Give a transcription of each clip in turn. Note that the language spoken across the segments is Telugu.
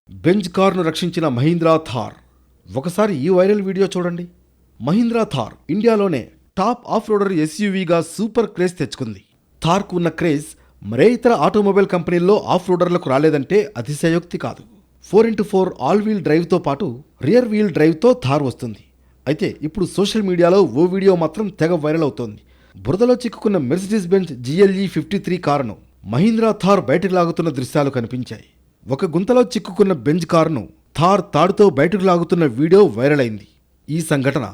బెంజ్ కార్ను రక్షించిన మహీంద్రా థార్. ఒకసారి ఈ వైరల్ వీడియో చూడండి. మహీంద్రా థార్ ఇండియాలోనే టాప్ ఆఫ్ రోడర్ ఎస్యూవీగా సూపర్ క్రేజ్ తెచ్చుకుంది. థార్కు ఉన్న క్రేజ్ మరే ఇతర ఆటోమొబైల్ కంపెనీల్లో ఆఫ్ రోడర్లకు రాలేదంటే అతిశయోక్తి కాదు. 4x4 ఆల్ వీల్ డ్రైవ్తో పాటు రియర్ వీల్ డ్రైవ్తో థార్ వస్తుంది. అయితే ఇప్పుడు సోషల్ మీడియాలో ఓ వీడియో మాత్రం తెగ వైరల్ అవుతోంది. బురదలో చిక్కుకున్న మెర్సిడీస్ బెంజ్ GLE 53 కారును మహీంద్రా థార్ బయటకు లాగుతున్న దృశ్యాలు కనిపించాయి. ఒక గుంతలో చిక్కుకున్న బెంజ్ కారును థార్ తాడుతో బయటకు లాగుతున్న వీడియో వైరల్ అయింది. ఈ సంఘటన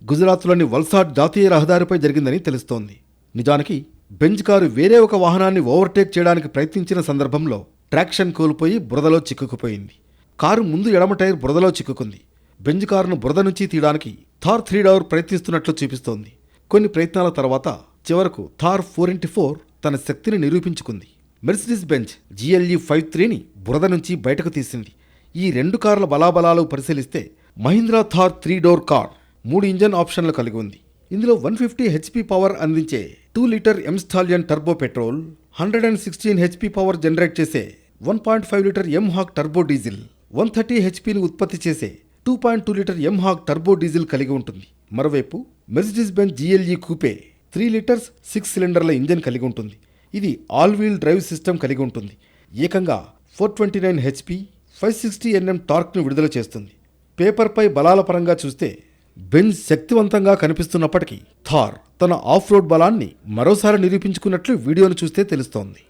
గుజరాత్లోని వల్సాడ్ జాతీయ రహదారిపై జరిగిందని తెలుస్తోంది. నిజానికి బెంజ్ కారు వేరే ఒక వాహనాన్ని ఓవర్టేక్ చేయడానికి ప్రయత్నించిన సందర్భంలో ట్రాక్షన్ కోల్పోయి బురదలో చిక్కుకుపోయింది. కారు ముందు ఎడమ టైర్ బురదలో చిక్కుకుంది. బెంజ్ కారును బురద నుంచి తీయడానికి థార్ 3 డోర్ ప్రయత్నిస్తున్నట్లు చూపిస్తోంది. కొన్ని ప్రయత్నాల తర్వాత చివరకు థార్ 4x4 తన శక్తిని నిరూపించుకుంది. మెర్సిడీస్ బెంజ్ GLE 53ని బురద నుంచి బయటకు తీసింది. ఈ రెండు కార్ల బలాబలాలు పరిశీలిస్తే Mahindra Thar 3 door car 3 engine ఆప్షన్లు కలిగి ఉంది. ఇందులో 150 HP పవర్ అందించే 2 litre M Stallion turbo petrol, 116 HP power generate చేసే 1.5 litre M Hawk turbo diesel, 130 HPని ఉత్పత్తి చేసే 2.2 litre M Hawk turbo diesel కలిగి ఉంటుంది. మరోవైపు Mercedes Benz GLE coupe 3 litres 6 సిలిండర్ల engine కలిగి ఉంటుంది. ఇది ఆల్ వీల్ డ్రైవ్ సిస్టమ్ కలిగి ఉంటుంది. ఏకంగా 429 HP 560 Nm టార్క్ను విడుదల చేస్తుంది. పేపర్పై బలాల పరంగా చూస్తే బెంజ్ శక్తివంతంగా కనిపిస్తున్నప్పటికీ థార్ తన ఆఫ్ రోడ్ బలాన్ని మరోసారి నిరూపించుకున్నట్లు వీడియోను చూస్తే తెలుస్తోంది.